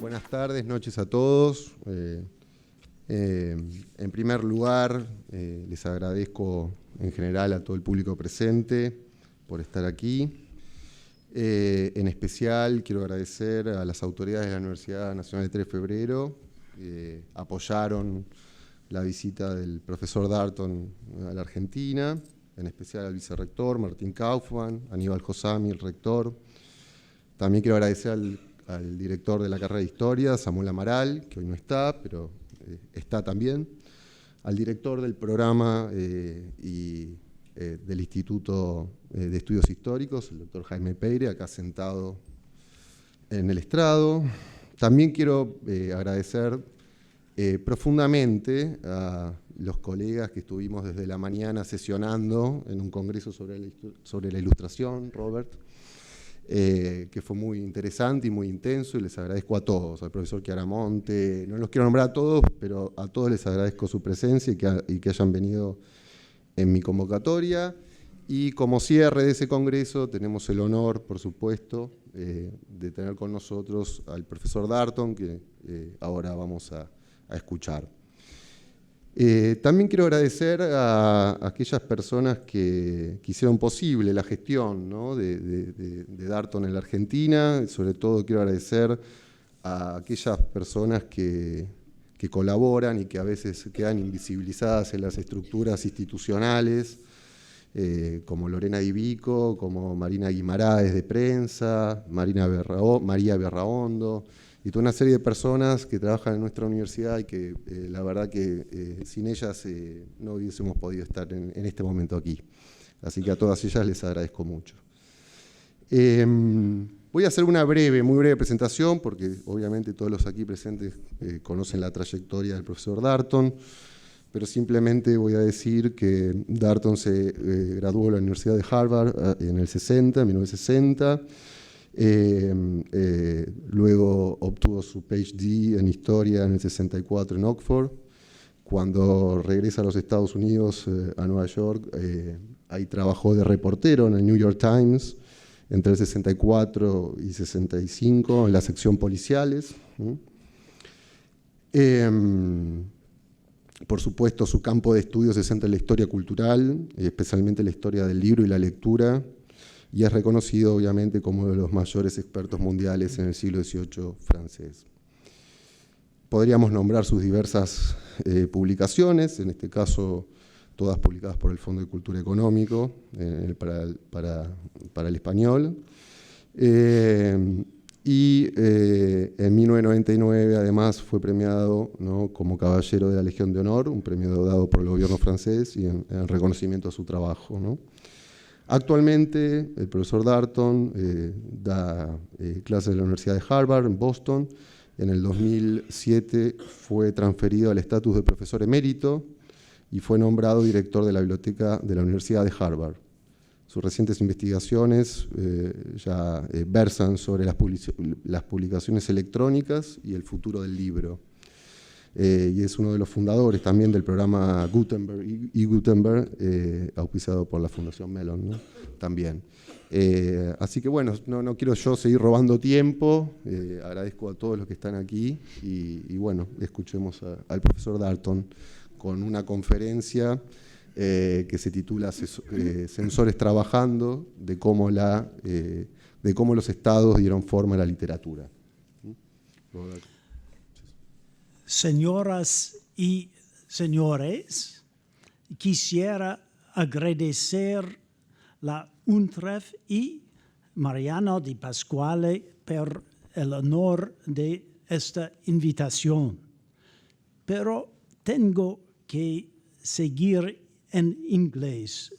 Buenas tardes, noches a todos. En primer lugar, les agradezco en general a todo el público presente por estar aquí. En especial quiero agradecer a las autoridades de la Universidad Nacional de 3 de Febrero que apoyaron la visita del profesor Darton a la Argentina, en especial al vicerrector Martín Kaufmann, Aníbal Josami, el rector. También quiero agradecer al director de la carrera de Historia, Samuel Amaral, que hoy no está, pero está también, al director del programa y del Instituto de Estudios Históricos, el doctor Jaime Peire, acá sentado en el estrado. También quiero agradecer profundamente a los colegas que estuvimos desde la mañana sesionando en un congreso sobre la ilustración, Robert, que fue muy interesante y muy intenso, y les agradezco a todos, al profesor Chiaramonte, no los quiero nombrar a todos, pero a todos les agradezco su presencia y que hayan venido en mi convocatoria. Y como cierre de ese congreso tenemos el honor, por supuesto, de tener con nosotros al profesor Darton, que ahora vamos a escuchar. También quiero agradecer a aquellas personas que hicieron posible la gestión, ¿no?, de Darton en la Argentina. Sobre todo quiero agradecer a aquellas personas que colaboran y que a veces quedan invisibilizadas en las estructuras institucionales, como Lorena Divico, como Marina Guimaraes de prensa, María Berraondo, y toda una serie de personas que trabajan en nuestra universidad y que la verdad que sin ellas no hubiésemos podido estar en este momento aquí. Así que a todas ellas les agradezco mucho. Voy a hacer una muy breve presentación, porque obviamente todos los aquí presentes conocen la trayectoria del profesor Darton, pero simplemente voy a decir que Darton se graduó de la Universidad de Harvard en 1960, luego obtuvo su PhD en Historia en el 64 en Oxford. Cuando regresa a los Estados Unidos, a Nueva York, ahí trabajó de reportero en el New York Times entre el 64 y 65 en la sección policiales. Por supuesto, su campo de estudio se centra en la historia cultural, especialmente la historia del libro y la lectura, y es reconocido obviamente como uno de los mayores expertos mundiales en el siglo XVIII francés. Podríamos nombrar sus diversas publicaciones, en este caso todas publicadas por el Fondo de Cultura Económico para el español. Y en 1999 además fue premiado, ¿no?, como Caballero de la Legión de Honor, un premio dado por el gobierno francés y en reconocimiento a su trabajo, ¿no? Actualmente el profesor Darton da clases en la Universidad de Harvard, en Boston. En el 2007 fue transferido al estatus de profesor emérito y fue nombrado director de la biblioteca de la Universidad de Harvard. Sus recientes investigaciones ya versan sobre las publicaciones electrónicas y el futuro del libro. Y es uno de los fundadores también del programa Gutenberg y Gutenberg, auspiciado por la Fundación Mellon, ¿no?, también. Así que bueno, no quiero yo seguir robando tiempo, agradezco a todos los que están aquí y bueno, escuchemos al profesor Darton con una conferencia que se titula Censores trabajando, de cómo los estados dieron forma a la literatura. Señoras y señores, quisiera agradecer la UNTREF y Mariano Di Pasquale por el honor de esta invitación. Pero tengo que seguir en inglés,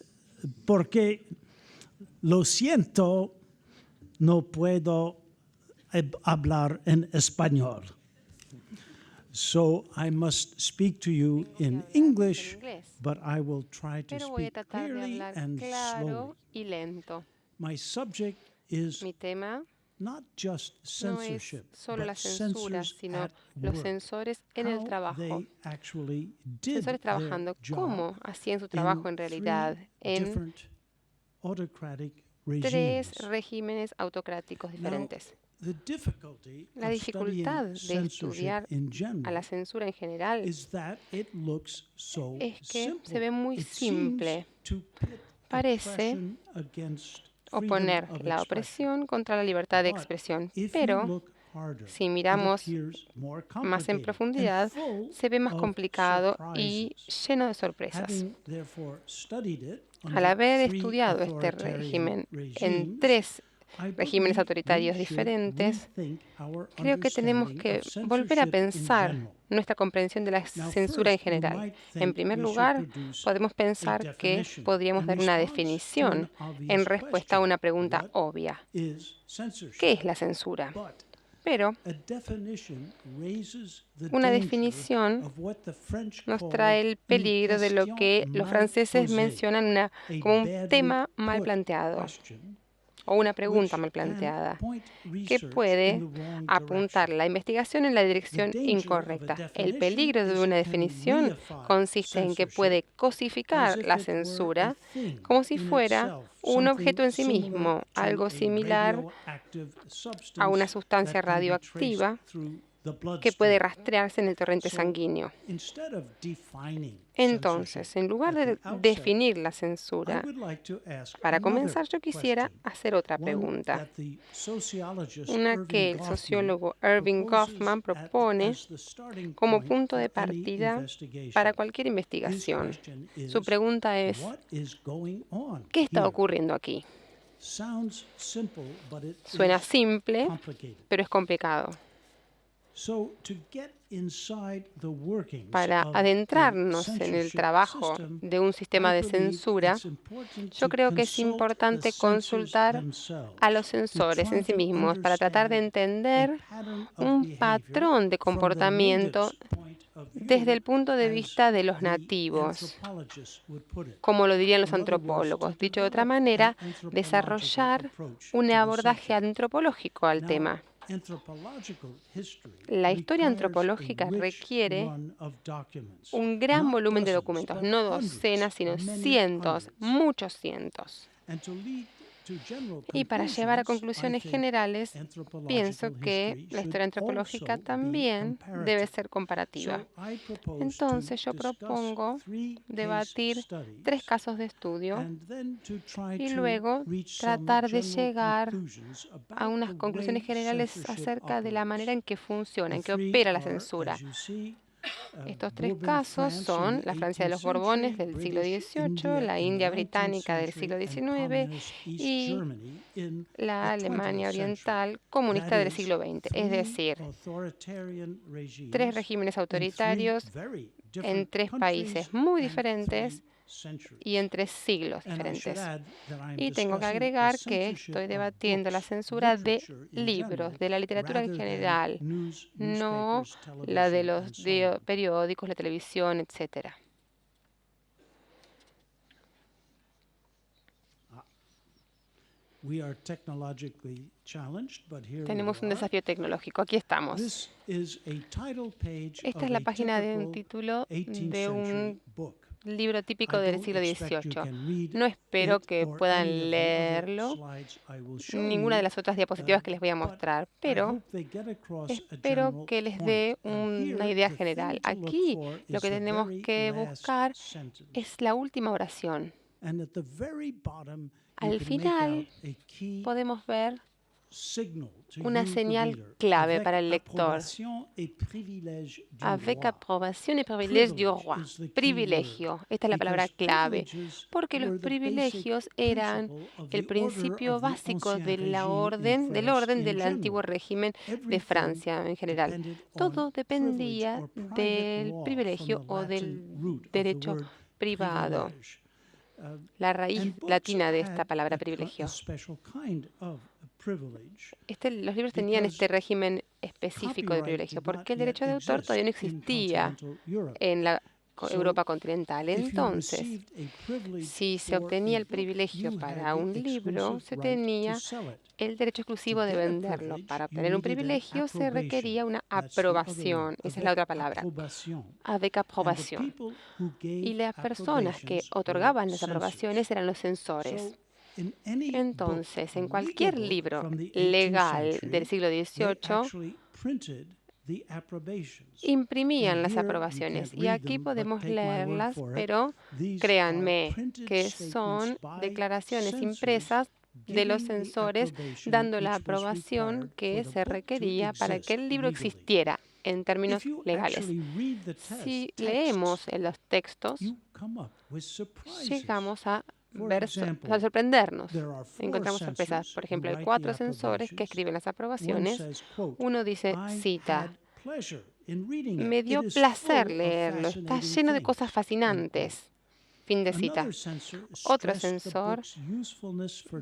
porque lo siento, no puedo hablar en español. So I must speak to you in English, but I will try to speak clearly and slowly. My subject is Mi tema not just no es censorship, solo la but censura, censors sino at los work. censores en el How trabajo. they actually did Censores their trabajando, job cómo hacían su trabajo en in realidad 3 en different autocratic 3 regimes. regímenes autocráticos Now, diferentes. the difficulty La of dificultad studying de estudiar censorship in a la general censura en general is that it looks so es que simple. se ve muy It simple. seems to pit Parece oppression against freedom oponer of la expression. opresión contra la libertad de But expresión. if you Pero look harder, si it miramos appears more más en complicated profundidad, and full se ve más of complicado y surprises. lleno de sorpresas. Having therefore studied it Al under haber three estudiado este authoritarian régimen en regimes, 3 I regímenes believe autoritarios we should diferentes, rethink our creo que tenemos understanding que of volver a censorship in pensar general. nuestra comprensión de la Now, censura en first, you general. might En think primer we should lugar, produce podemos a pensar que definition podríamos in dar una response to definición an obvious en respuesta a una question. pregunta What obvia. is censorship? ¿Qué es la censura? But Pero a definition raises the una danger definición of what the French nos call trae el une peligro de lo question que los mal franceses posée, mencionan a como un badly tema mal put planteado question, o una pregunta which mal can planteada, point que research puede in the wrong apuntar direction. la investigación en la The dirección danger of a incorrecta. El definition peligro de is una it can definición reify consiste en que censorship puede as cosificar if la it were a censura thing como si in fuera itself, un objeto something en sí similar mismo, to algo a similar radioactive a una substance sustancia that can be traced radioactiva through the que puede bloodstream. rastrearse en el torrente So, sanguíneo. instead of defining Entonces, censorship en lugar at de the outset, definir la I censura, would like to ask para another comenzar yo quisiera question, hacer otra one pregunta, that the sociologist una Irving que el Goffman sociólogo Irving proposes Goffman propone as the starting como point punto de for any partida investigation. para cualquier His investigación. question is, Su pregunta es, what is going on ¿qué está here? ocurriendo aquí? Sounds simple, but it Suena is simple, complicated. pero es complicado. So, to get inside the workings Para of a adentrarnos en el censorship trabajo system, de un sistema I de believe censura, it's important yo to creo que es consult importante the censors consultar themselves, a los to censores try en sí to mismos para tratar de understand entender a pattern of un behavior patrón de from the comportamiento native's point of desde view, el punto de as vista de los the nativos, anthropologists would put it. como lo dirían los In other words, to antropólogos. Dicho de otra develop manera, an anthropological desarrollar approach un to the abordaje subject. antropológico al Now, tema. anthropological history La historia requires antropológica a rich requiere run of documents, un gran not volumen de dozens, documentos, but no hundreds, docenas, sino many cientos, hundreds. muchos cientos. And to lead to general Y para llevar a conclusions, conclusiones I think generales, pienso anthropological que history la should historia antropológica also be también debe comparative. ser comparativa. So I propose Entonces yo to discuss propongo 3 case debatir 3 studies casos de estudio and then to try y to luego reach some tratar de general llegar conclusions a about unas the conclusiones way generales censorship acerca de la manera en operates. que funciona, The en que three opera la are, censura. as you see, Estos 3 Bourbon casos France in son the la Francia de 18th los Borbones century, del siglo British XVIII, India la in the India 19th británica del century, siglo and XIX communist East y Germany in la the Alemania 20th century. oriental comunista That del is, siglo XX. Es 3 decir, authoritarian 3 regimes regímenes in 3 autoritarios very en different 3 countries países muy and 3 diferentes centuries. y en 3 siglos And I should diferentes. add that I'm Y tengo que discussing the agregar que censorship estoy of debatiendo la books, censura de literature in libros, general, de la literatura en rather than general, news, no newspapers, la de television, los and so on. periódicos, la televisión, etc. We are technologically challenged, but here Tenemos we un are. desafío tecnológico. Aquí estamos. This is a title page Esta of es la a página de un typical título 18th de un century book. libro típico I del don't siglo expect you XVIII. can read No espero it que or any puedan of the other leerlo, slides I will show ninguna de you, las otras diapositivas que les voy a but mostrar, I pero hope they get across a espero general que les point. dé And una here, idea the general. thing to look Aquí for lo is que the tenemos very que last buscar sentence. es la última oración. And at the very bottom, you Al can make final out a key podemos ver signal to una you, the señal reader, clave avec para el lector. approbation et privilège du Avec roi. approbación y privilège du Privilege roi. is the key Privilegio. word, Esta es la palabra because clave. privileges Porque los were the privilegios basic eran principle of el the principio order of the básico ancien de la régime in del France orden in del general. antiguo régimen de Everything Francia en general. depended Todo on dependía privilege or private del law privilegio from the o Latin del root of the derecho word privado. privilege. La raíz And books latina de esta had palabra a privilegio. special kind of privilege. Los libros tenían Because este régimen específico de copyright privilegio, did not porque el yet derecho de autor todavía no exist in existía continental Europe. en la So, Europa continental. if you Entonces, received a privilege si se for obtenía a el book, privilegio you para had un the libro, exclusive se right tenía to sell it. el derecho exclusivo To de get a venderlo. privilege, Para you obtener un needed an privilegio se requería approbation. una That's the other word, aprobación. Esa es la avec otra palabra. approbation. Avec And the aprobación. people who Y gave las personas que approbations were otorgaban las censors. aprobaciones eran los So, censores. Entonces, en cualquier libro legal del siglo XVIII, imprimían las aprobaciones. Y aquí podemos leerlas, pero créanme que son declaraciones impresas de los censores dando la aprobación que se requería para que el libro existiera en términos legales. Si leemos en los textos, llegamos a sorprendernos. Encontramos sorpresas. Por ejemplo, hay 4 censores que escriben las aprobaciones. Uno dice, cita, me dio placer leerlo, está lleno de cosas fascinantes. Fin de cita. Otro censor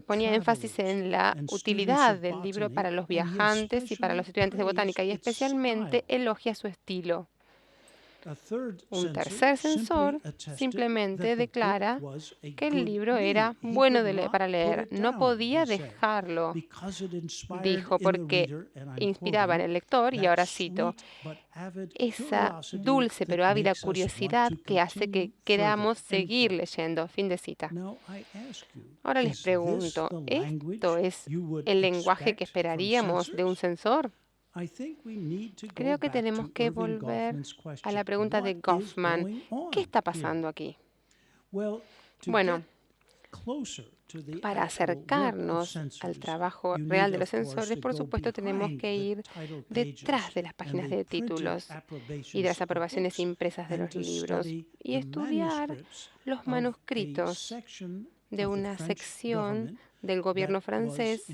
ponía énfasis en la utilidad del libro para los viajantes y para los estudiantes de botánica y especialmente elogia su estilo. Un tercer censor simplemente declara que el libro era bueno para leer. No podía dejarlo, dijo, porque inspiraba en el lector, y ahora cito, esa dulce pero ávida curiosidad que hace que queramos seguir leyendo. Fin de cita. Ahora les pregunto, ¿esto es el lenguaje que esperaríamos de un censor? Creo que tenemos que volver a la pregunta de Goffman. ¿Qué está pasando aquí? Bueno, para acercarnos al trabajo real de los censores, por supuesto, tenemos que ir detrás de las páginas de títulos y de las aprobaciones impresas de los libros y estudiar los manuscritos de una sección del gobierno francés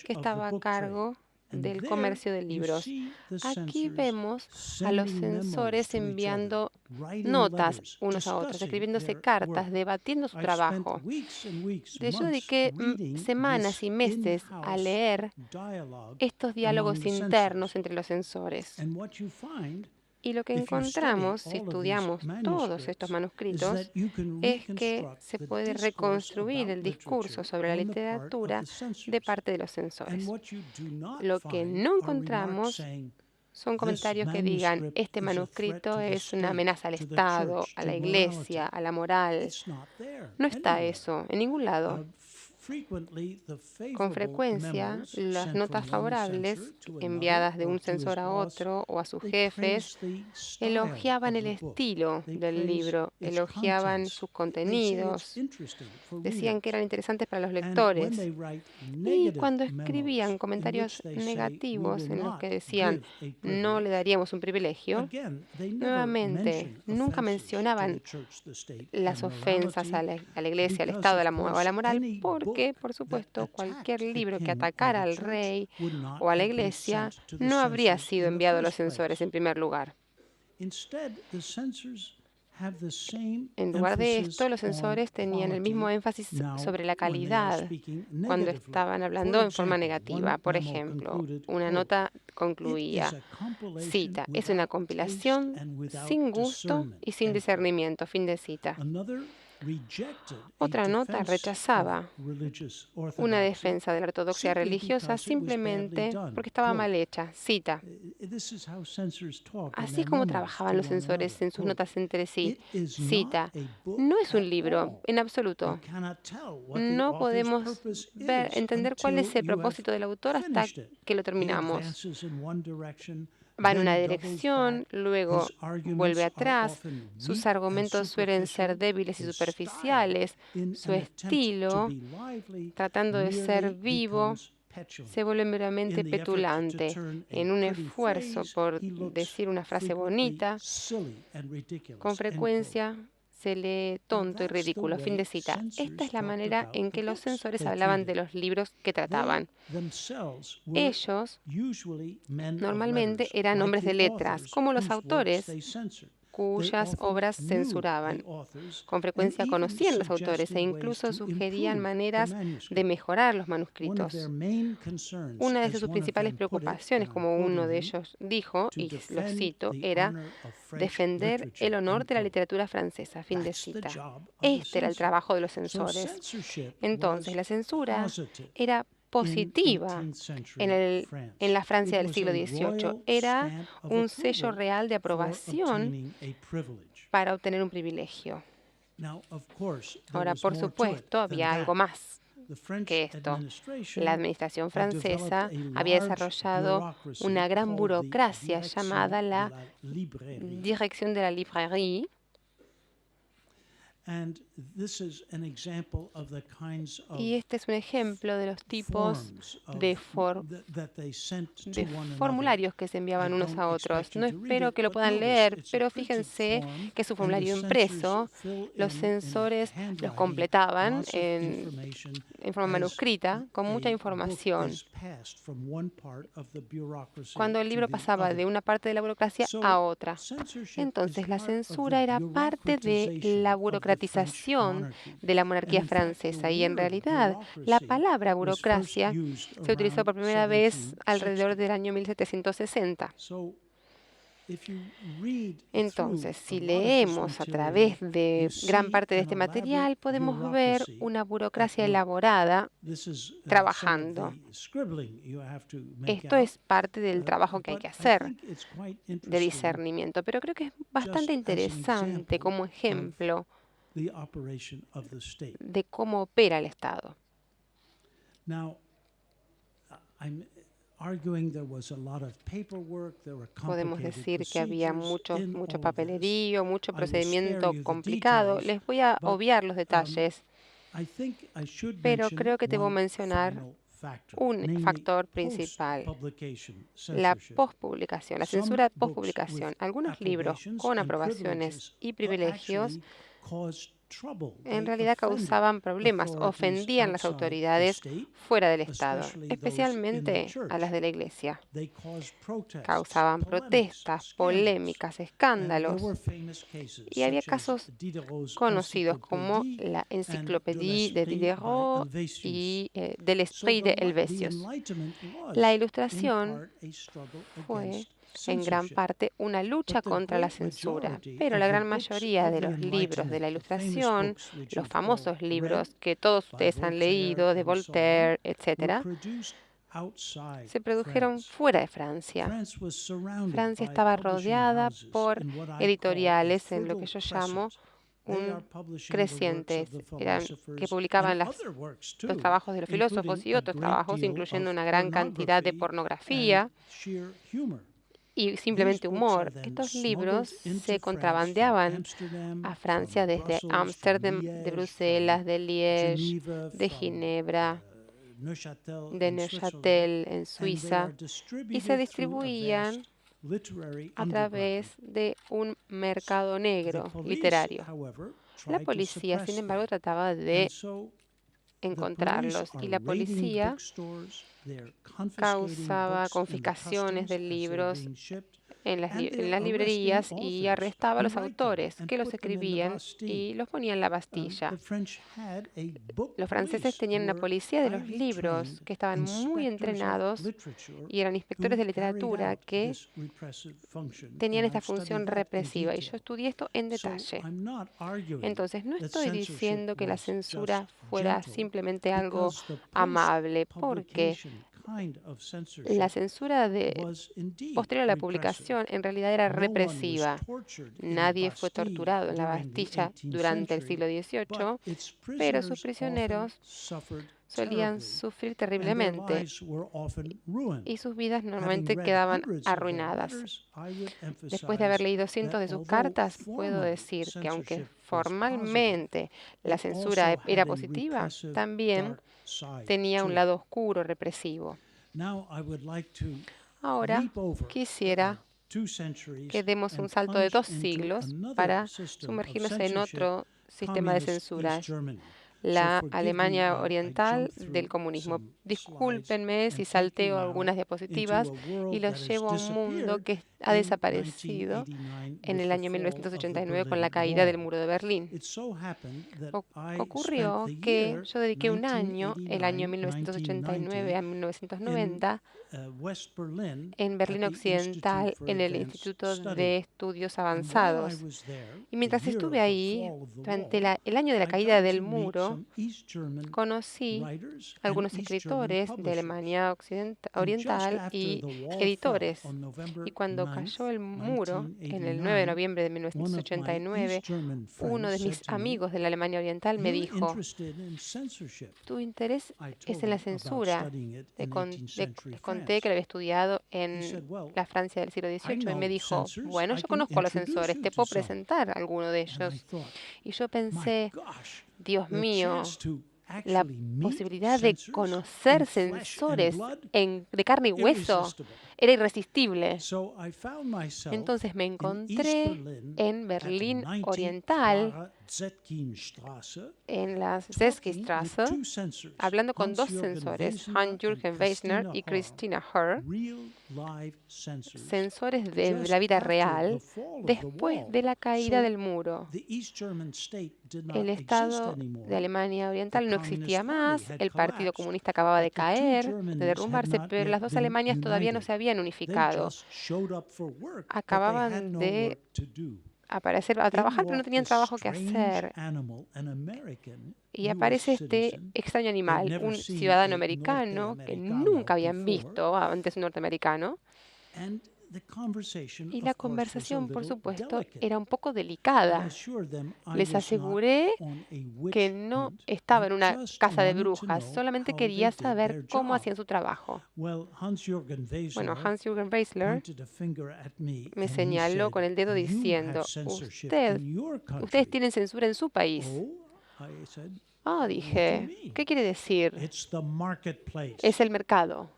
que estaba a cargo del comercio de libros. Aquí vemos a los censores enviando notas unos a otros, escribiéndose cartas, debatiendo su trabajo. Yo dediqué semanas y meses a leer estos diálogos internos entre los censores. Y lo que encontramos, si estudiamos todos estos manuscritos, es que se puede reconstruir el discurso sobre la literatura de parte de los censores. Lo que no encontramos son comentarios que digan, este manuscrito es una amenaza al Estado, a la Iglesia, a la moral. No está eso en ningún lado. Con frecuencia, las notas favorables enviadas de un censor a otro o a sus jefes elogiaban el estilo del libro, elogiaban sus contenidos, decían que eran interesantes para los lectores. Y cuando escribían comentarios negativos en los que decían no le daríamos un privilegio, nuevamente nunca mencionaban las ofensas a la Iglesia, al Estado, a la moral, porque, por supuesto, cualquier libro que atacara al rey o a la Iglesia no habría sido enviado a los censores en primer lugar. En lugar de esto, los censores tenían el mismo énfasis sobre la calidad cuando estaban hablando en forma negativa. Por ejemplo, una nota concluía, cita, es una compilación sin gusto y sin discernimiento, fin de cita. Otra nota rechazaba una defensa de la ortodoxia religiosa simplemente porque estaba mal hecha. Cita, así como trabajaban los censores en sus notas entre sí. Cita, no es un libro, en absoluto. No podemos entender cuál es el propósito del autor hasta que lo terminamos. Va en una dirección, luego vuelve atrás, sus argumentos suelen ser débiles y superficiales, su estilo, tratando de ser vivo, se vuelve meramente petulante en un esfuerzo por decir una frase bonita. Con frecuencia se lee tonto y ridículo. Fin de cita. Esta es la manera en que los censores hablaban de los libros que trataban. Ellos normalmente eran hombres de letras, como los autores cuyas obras censuraban. Con frecuencia conocían los autores e incluso sugerían maneras de mejorar los manuscritos. Una de sus principales preocupaciones, como uno de ellos dijo, y lo cito, era defender el honor de la literatura francesa. Fin de cita. Este era el trabajo de los censores. Entonces, la censura era positiva en la Francia del siglo XVIII. Era un sello real de aprobación para obtener un privilegio. Ahora, por supuesto, había algo más. que esto. La administración francesa había desarrollado una gran burocracia llamada la Dirección de la Librairie. Y este es un ejemplo de los tipos de formularios que se enviaban unos a otros. No espero que lo puedan leer, pero fíjense que su formulario impreso, los censores los completaban en forma manuscrita, con mucha información. Cuando el libro pasaba de una parte de la burocracia a otra. Entonces, la censura era parte de la burocratización de la monarquía francesa y en realidad la palabra burocracia se utilizó por primera vez alrededor del año 1760. Entonces, si leemos a través de gran parte de este material, podemos ver una burocracia elaborada trabajando. Esto es parte del trabajo que hay que hacer de discernimiento, pero creo que es bastante interesante como ejemplo de cómo opera el Estado. Podemos decir que había mucho papelerío, mucho procedimiento complicado. Les voy a obviar los detalles, pero creo que debo mencionar un factor principal, la pospublicación, la censura pospublicación. Algunos libros con aprobaciones y privilegios en realidad causaban problemas, ofendían a las autoridades fuera del Estado, especialmente a las de la Iglesia. Causaban protestas, polémicas, escándalos. Y había casos conocidos como la Enciclopédie de Diderot y del Esprit de Helvétius. La Ilustración fue en gran parte una lucha contra la censura, pero la gran mayoría de los libros de la Ilustración, los famosos libros que todos ustedes han leído, de Voltaire, etc., se produjeron fuera de Francia. Francia estaba rodeada por editoriales en lo que yo llamo crecientes, que publicaban los trabajos de los filósofos y otros trabajos, incluyendo una gran cantidad de pornografía y simplemente humor. Estos libros se contrabandeaban a Francia desde Ámsterdam, de Bruselas, de Liege, de Ginebra, de Neuchâtel en Suiza, y se distribuían a través de un mercado negro literario. La policía, sin embargo, trataba de encontrarlos y la policía causaba confiscaciones de libros en las librerías y arrestaba a los autores que los escribían y los ponían en la Bastilla. Los franceses tenían una policía de los libros que estaban muy entrenados y eran inspectores de literatura que tenían esta función represiva. Y yo estudié esto en detalle. Entonces, no estoy diciendo que la censura fuera simplemente algo amable, porque la censura posterior a la publicación en realidad era represiva. Nadie fue torturado en la Bastilla durante el siglo XVIII, pero sus prisioneros solían sufrir terriblemente y sus vidas normalmente quedaban arruinadas. Después de haber leído cientos de sus cartas, puedo decir que aunque formalmente la censura era positiva, también tenía un lado oscuro, represivo. Ahora quisiera que demos un salto de 2 siglos para sumergirnos en otro sistema de censura, la Alemania Oriental del comunismo. Discúlpenme si salteo algunas diapositivas y los llevo a un mundo que ha desaparecido en el año 1989 con la caída del muro de Berlín. Ocurrió que yo dediqué un año, el año 1989 a 1990, en Berlín Occidental, en el Instituto de Estudios Avanzados. Y mientras estuve ahí, durante el año de la caída del muro, eso, conocí algunos escritores de Alemania Oriental y editores. Y cuando cayó el muro, en el 9 de noviembre de 1989, uno de mis amigos de la Alemania Oriental me dijo, tu interés es en la censura. Le conté que lo había estudiado en la Francia del siglo XVIII y me dijo, bueno, yo conozco a los censores, te puedo presentar a alguno de ellos. Y yo pensé, Dios mío, la posibilidad de conocer censores de carne y hueso era irresistible. Entonces me encontré en Berlín Oriental, en la Zetkinstraße, hablando con dos censores, Hans-Jürgen Weissner y Christina Herr, censores de la vida real, después de la caída del muro. El Estado de Alemania Oriental no existía más, el Partido Comunista acababa de caer, de derrumbarse, pero las dos Alemanias todavía no se habían unificado. Acababan de aparecer a trabajar, pero no tenían trabajo que hacer. Y aparece este extraño animal, un ciudadano americano que nunca habían visto antes un norteamericano. Y la conversación, por supuesto, era un poco delicada. Les aseguré que no estaba en una casa de brujas, solamente quería saber cómo hacían su trabajo. Bueno, Hans-Jürgen Weissler me señaló con el dedo diciendo, ustedes tienen censura en su país. Dije, ¿qué quiere decir? Es el mercado.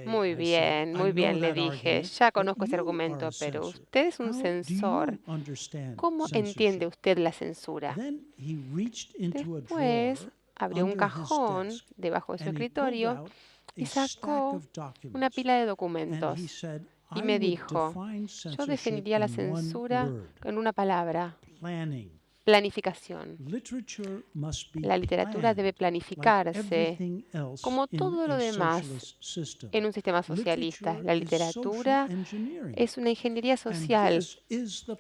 Muy bien, le dije. Ya conozco ese argumento, pero usted es un censor. ¿Cómo entiende usted la censura? Después abrió un cajón debajo de su escritorio y sacó una pila de documentos. Y me dijo, yo definiría la censura con una palabra: planificación. La literatura debe planificarse como todo lo demás en un sistema socialista. La literatura es una ingeniería social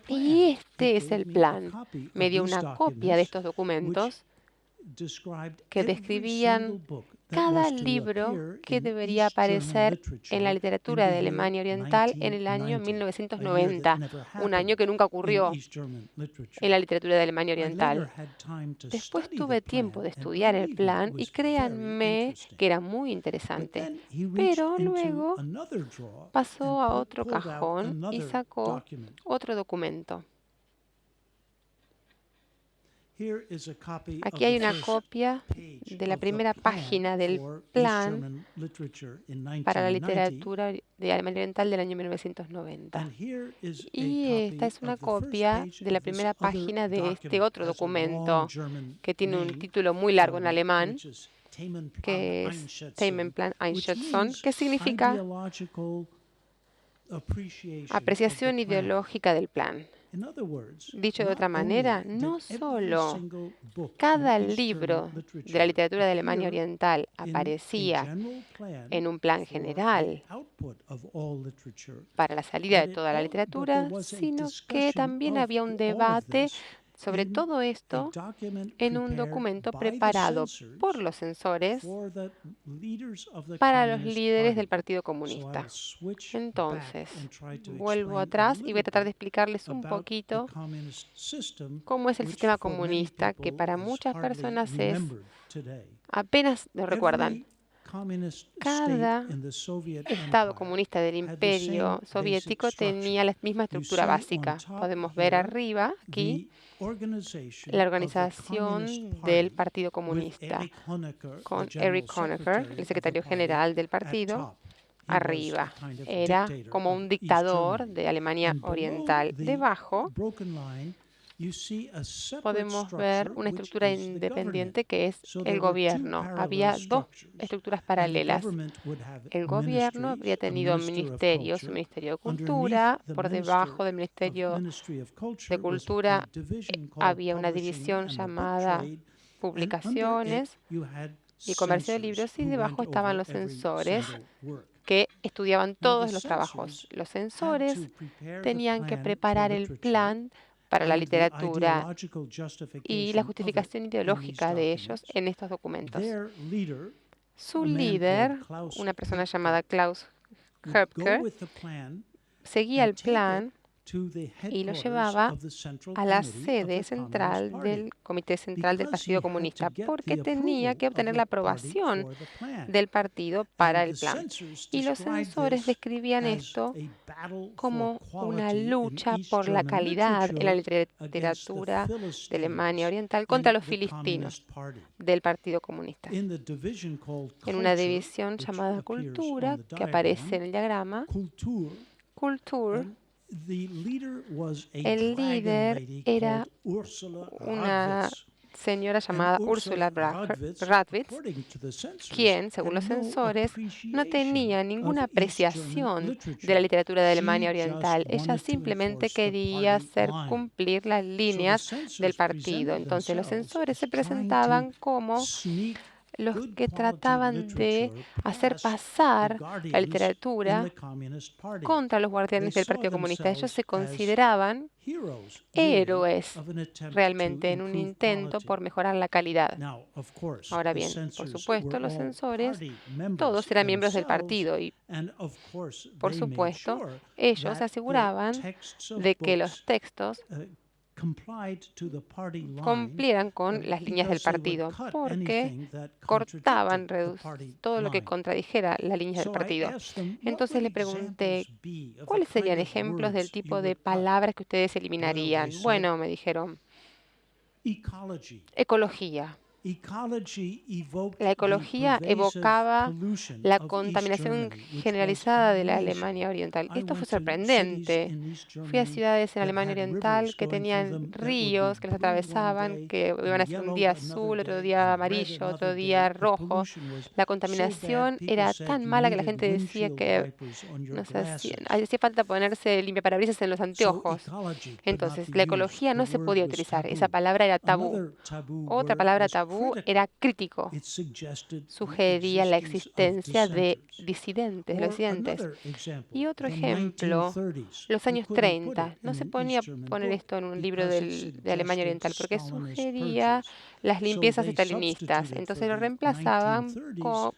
y este es el plan. Me dio una copia de estos documentos que describían cada libro que debería aparecer en la literatura de Alemania Oriental en el año 1990, un año que nunca ocurrió en la literatura de Alemania Oriental. Después tuve tiempo de estudiar el plan y créanme que era muy interesante. Pero luego pasó a otro cajón y sacó otro documento. Aquí hay una copia de la primera página del plan para la literatura de Alemania Oriental del año 1990. Y esta es una copia de la primera página de este otro documento que tiene un título muy largo en alemán, que es Themenplan Einschätzung, que significa apreciación ideológica del plan. Dicho de otra manera, no solo cada libro de la literatura de Alemania Oriental aparecía en un plan general para la salida de toda la literatura, sino que también había un debate sobre todo esto en un documento preparado por los censores para los líderes del Partido Comunista. Entonces, vuelvo atrás y voy a tratar de explicarles un poquito cómo es el sistema comunista, que para muchas personas apenas lo recuerdan. Cada Estado comunista del Imperio Soviético tenía la misma estructura básica. Podemos ver arriba, aquí, la organización del Partido Comunista, con Erich Honecker, el secretario general del partido, arriba. Era como un dictador de Alemania Oriental. Debajo podemos ver una estructura independiente que es el gobierno. Había dos estructuras paralelas. El gobierno habría tenido ministerios, su Ministerio de Cultura, por debajo del Ministerio de Cultura había una división llamada Publicaciones y Comercio de Libros, y debajo estaban los censores que estudiaban todos los trabajos. Los censores tenían que preparar el plan para la literatura y la justificación ideológica de ellos en estos documentos. Su líder, una persona llamada Klaus Höpker, seguía el plan y lo llevaba a la sede central del Comité Central del Partido Comunista, porque tenía que obtener la aprobación del partido para el plan. Y los censores describían esto como una lucha por la calidad en la literatura de Alemania Oriental contra los filistinos del Partido Comunista. En una división llamada Cultura, que aparece en el diagrama, Kultur, el líder era una señora llamada Ursula Radwitz, quien, según los censores, no tenía ninguna apreciación de la literatura de Alemania Oriental. Ella simplemente quería hacer cumplir las líneas del partido. Entonces, los censores se presentaban como los que trataban de hacer pasar la literatura contra los guardianes del Partido Comunista. Ellos se consideraban héroes realmente en un intento por mejorar la calidad. Ahora bien, por supuesto, los censores todos eran miembros del partido y, por supuesto, ellos se aseguraban de que los textos cumplieran con las líneas del partido, porque cortaban todo lo que contradijera las líneas del partido. Entonces le pregunté, ¿cuáles serían ejemplos del tipo de palabras que ustedes eliminarían? Bueno, me dijeron, ecología. La ecología evocaba la contaminación generalizada de la Alemania Oriental. Esto fue sorprendente. Fui a ciudades en Alemania Oriental que tenían ríos que los atravesaban, que iban a ser un día azul, otro día amarillo, otro día rojo. La contaminación era tan mala que la gente decía que hacía falta ponerse limpiaparabrisas en los anteojos. Entonces, la ecología no se podía utilizar. Esa palabra era tabú. Otra palabra tabú era crítico. Sugería la existencia de disidentes, de los disidentes. Y otro ejemplo, los años 30. No se ponía poner esto en un libro de Alemania Oriental porque sugería las limpiezas estalinistas. Entonces lo reemplazaban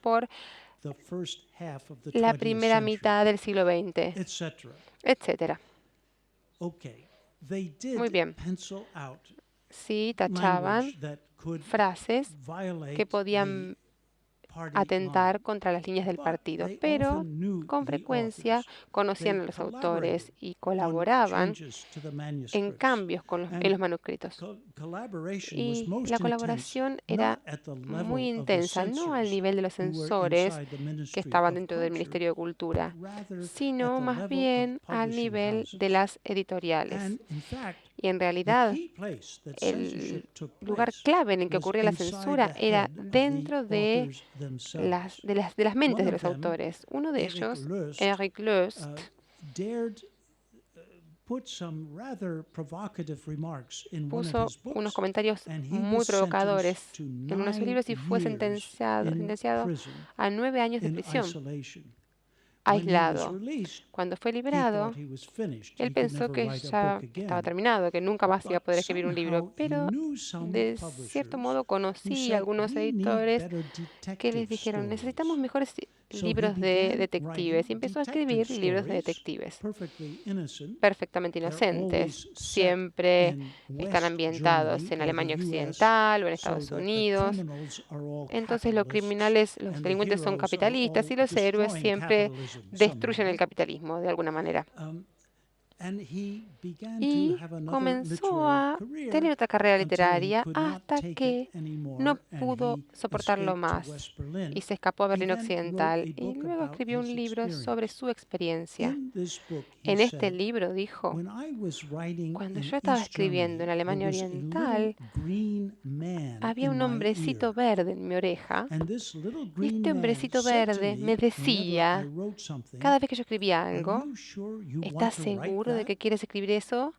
por la primera mitad del siglo XX, etcétera. Muy bien. Sí, tachaban frases que podían atentar contra las líneas del partido, pero con frecuencia conocían a los autores y colaboraban en cambios en los manuscritos. Y la colaboración era muy intensa, no al nivel de los censores que estaban dentro del Ministerio de Cultura, sino más bien al nivel de las editoriales. Y en realidad, el lugar clave en el que ocurría la censura era dentro de las mentes de los autores. Uno de ellos, Eric Lust, puso unos comentarios muy provocadores en uno de sus libros y fue sentenciado a 9 años de prisión, aislado. Cuando fue liberado, él pensó que ya estaba terminado, que nunca más iba a poder escribir un libro, pero de cierto modo conocí a algunos editores que les dijeron, necesitamos mejores libros de detectives, y empezó a escribir libros de detectives perfectamente inocentes. Siempre están ambientados en Alemania Occidental o en Estados Unidos. Entonces los delincuentes son capitalistas y los héroes siempre destruyen el capitalismo de alguna manera. Y comenzó a tener otra carrera literaria hasta que no pudo soportarlo más y se escapó a Berlín Occidental y luego escribió un libro sobre su experiencia. En este libro dijo, cuando yo estaba escribiendo en Alemania Oriental, había un hombrecito verde en mi oreja y este hombrecito verde me decía, cada vez que yo escribía algo, ¿estás seguro de que quieres escribir eso?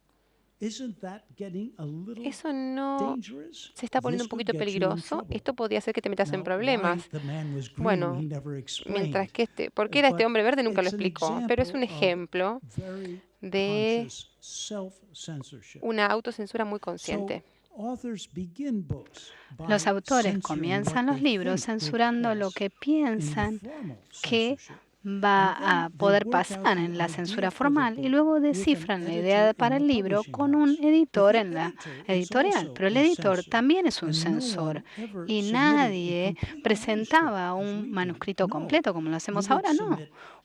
¿Eso no se está poniendo un poquito peligroso? Esto podría hacer que te metas en problemas. Bueno, mientras que ¿por qué era este hombre verde? Nunca lo explicó, pero es un ejemplo de una autocensura muy consciente. Los autores comienzan los libros censurando lo que piensan que va a poder pasar en la censura formal y luego descifran la idea para el libro con un editor en la editorial. Pero el editor también es un censor y nadie presentaba un manuscrito completo como lo hacemos ahora, no.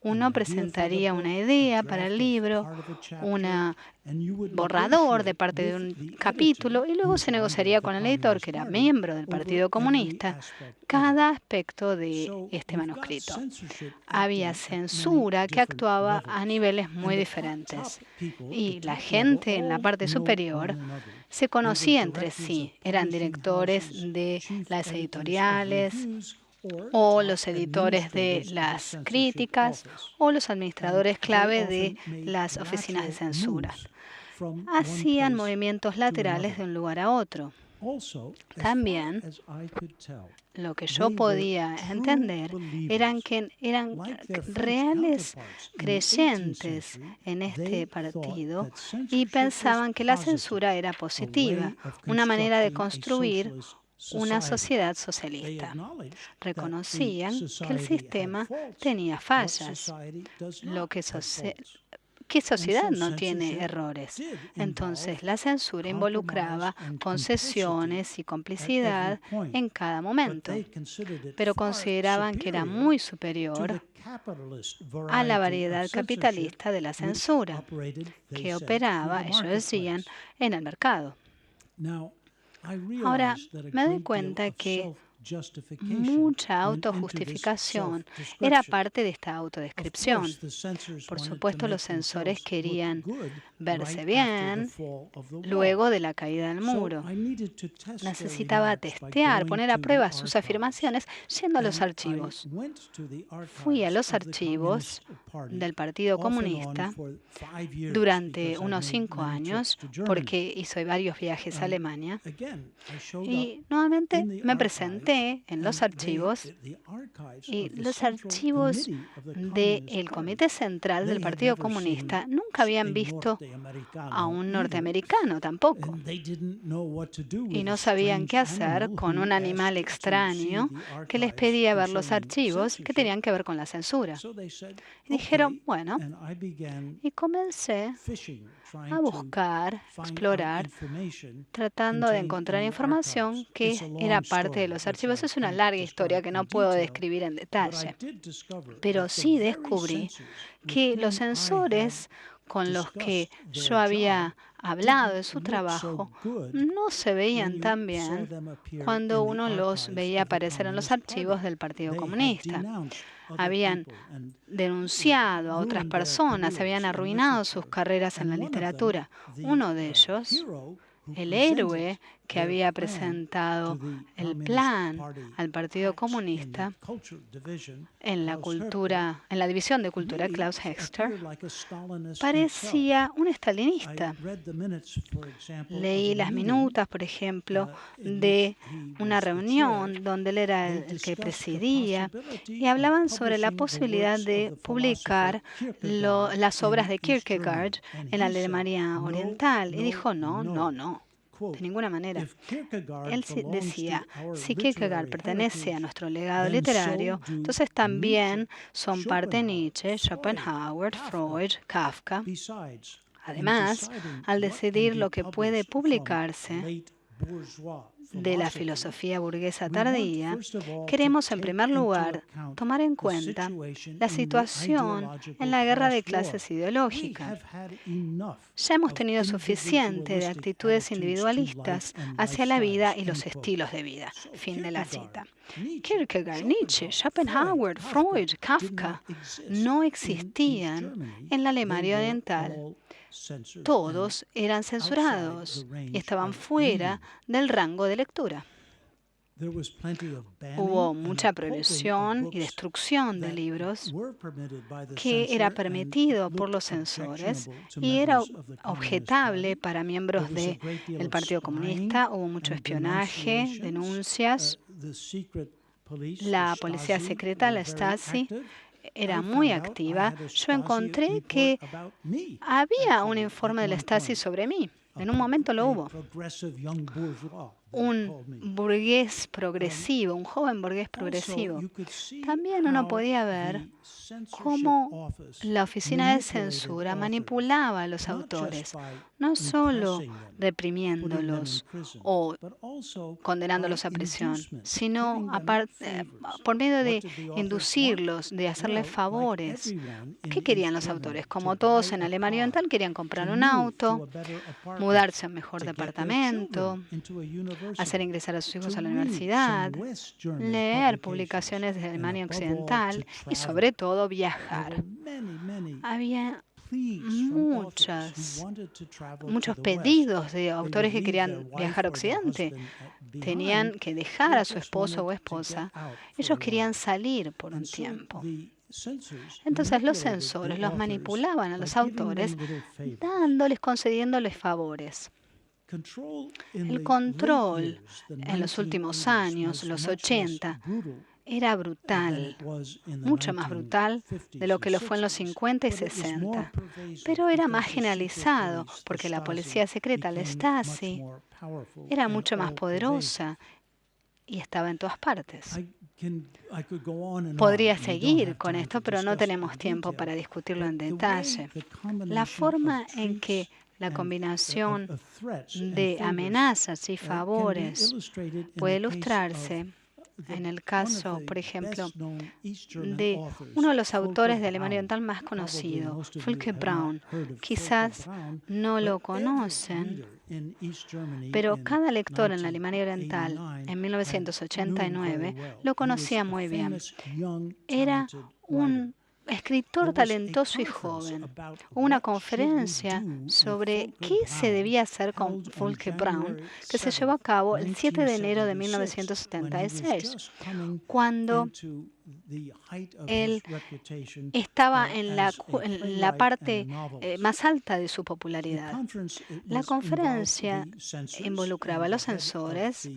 Uno presentaría una idea para el libro, un borrador de parte de un capítulo y luego se negociaría con el editor, que era miembro del Partido Comunista, cada aspecto de este manuscrito. Había censura que actuaba a niveles muy diferentes y la gente en la parte superior se conocía entre sí. Eran directores de las editoriales o los editores de las críticas o los administradores clave de las oficinas de censura. Hacían movimientos laterales de un lugar a otro. También, lo que yo podía entender eran que eran reales creyentes en este partido y pensaban que la censura era positiva, una manera de construir una sociedad socialista. Reconocían que el sistema tenía fallas. ¿Qué sociedad no tiene errores? Entonces, la censura involucraba concesiones y complicidad en cada momento, pero consideraban que era muy superior a la variedad capitalista de la censura, que operaba, ellos decían, en el mercado. Ahora, me doy cuenta que mucha autojustificación era parte de esta autodescripción. Por supuesto, los censores querían verse bien luego de la caída del muro. Necesitaba testear, poner a prueba sus afirmaciones yendo a los archivos. Fui a los archivos del Partido Comunista durante unos 5 años, porque hice varios viajes a Alemania, y nuevamente me presenté en los archivos, y los archivos del Comité Central del Partido Comunista nunca habían visto a un norteamericano tampoco, y no sabían qué hacer con un animal extraño que les pedía ver los archivos que tenían que ver con la censura. Y dijeron, bueno, y comencé a buscar, explorar, tratando de encontrar información que era parte de los archivos. Es una larga historia que no puedo describir en detalle, pero sí descubrí que los censores con los que yo había hablado de su trabajo no se veían tan bien cuando uno los veía aparecer en los archivos del Partido Comunista. Habían denunciado a otras personas, habían arruinado sus carreras en la literatura. Uno de ellos, el héroe que había presentado el plan al Partido Comunista en la división de cultura, Klaus Hexter, parecía un estalinista. Leí las minutas, por ejemplo, de una reunión donde él era el que presidía y hablaban sobre la posibilidad de publicar las obras de Kierkegaard en la Alemania Oriental. Y dijo, no. De ninguna manera. Él decía, si Kierkegaard pertenece a nuestro legado literario, entonces también son parte Nietzsche, Schopenhauer, Freud, Kafka. Además, al decidir lo que puede publicarse de la filosofía burguesa tardía, queremos en primer lugar tomar en cuenta la situación en la guerra de clases ideológica. Ya hemos tenido suficiente de actitudes individualistas hacia la vida y los estilos de vida. Fin de la cita. Kierkegaard, Nietzsche, Schopenhauer, Freud, Kafka no existían en la Alemania Oriental. Todos eran censurados y estaban fuera del rango de lectura. Hubo mucha prohibición y destrucción de libros que era permitido por los censores y era objetable para miembros del Partido Comunista. Hubo mucho espionaje, denuncias. La policía secreta, la Stasi, era muy activa, yo encontré que había un informe del Stasi sobre mí. En un momento lo hubo. Un burgués progresivo, un joven burgués progresivo. También uno podía ver cómo la oficina de censura manipulaba a los autores, no solo reprimiéndolos o condenándolos a prisión, sino por medio de inducirlos, de hacerles favores. ¿Qué querían los autores? Como todos en Alemania Oriental, querían comprar un auto, mudarse a un mejor departamento, hacer ingresar a sus hijos a la universidad, leer publicaciones de Alemania Occidental y sobre todo viajar. Había muchos pedidos de autores que querían viajar a Occidente. Tenían que dejar a su esposo o esposa. Ellos querían salir por un tiempo. Entonces los censores los manipulaban a los autores, concediéndoles favores. El control en los últimos años, los 80, era brutal, mucho más brutal de lo que lo fue en los 50 y 60. Pero era más generalizado, porque la policía secreta, la Stasi, era mucho más poderosa y estaba en todas partes. Podría seguir con esto, pero no tenemos tiempo para discutirlo en detalle. La forma en que la combinación de amenazas y favores puede ilustrarse en el caso, por ejemplo, de uno de los autores de Alemania Oriental más conocido, Volker Braun. Quizás no lo conocen, pero cada lector en la Alemania Oriental en 1989 lo conocía muy bien. Era un escritor talentoso y joven. Hubo una conferencia sobre qué se debía hacer con Volker Braun que se llevó a cabo el 7 de enero de 1976, cuando él estaba en la parte más alta de su popularidad. La conferencia involucraba a los censores,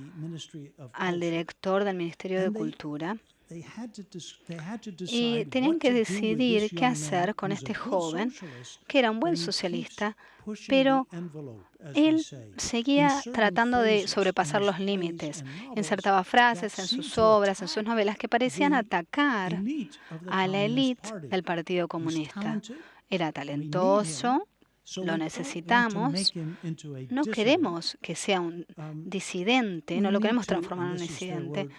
al director del Ministerio de Cultura, y tenían que decidir qué hacer con este joven, que era un buen socialista, pero él seguía tratando de sobrepasar los límites. Insertaba frases en sus obras, en sus novelas, que parecían atacar a la élite del Partido Comunista. Era talentoso, lo necesitamos, no queremos que sea un disidente, no lo queremos transformar en un disidente.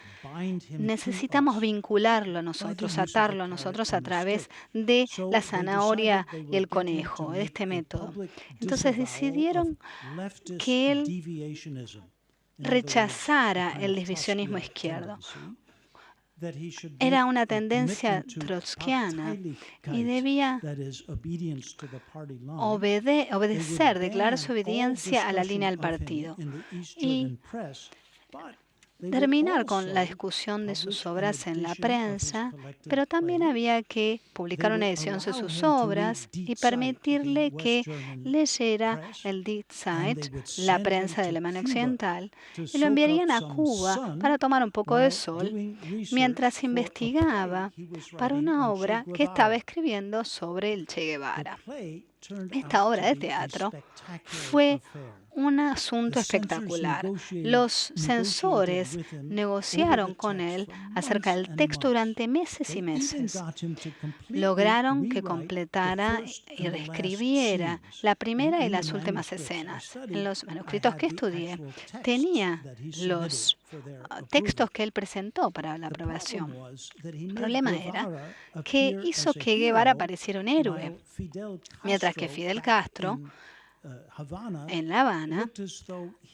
Necesitamos vincularlo a nosotros, atarlo a nosotros a través de la zanahoria y el conejo, de este método. Entonces decidieron que él rechazara el divisionismo izquierdo. Era una tendencia trotskiana y debía obedecer, declarar su obediencia a la línea del partido y terminar con la discusión de sus obras en la prensa, pero también había que publicar una edición de sus obras y permitirle que leyera el Die Zeit, la prensa de Alemania Occidental, y lo enviarían a Cuba para tomar un poco de sol mientras investigaba para una obra que estaba escribiendo sobre el Che Guevara. Esta obra de teatro fue un asunto espectacular. Los censores negociaron con él acerca del texto durante meses y meses. Lograron que completara y reescribiera la primera y las últimas escenas. En los manuscritos que estudié, tenía los textos que él presentó para la aprobación. El problema era que hizo que Guevara pareciera un héroe, mientras que Fidel Castro, en La Habana,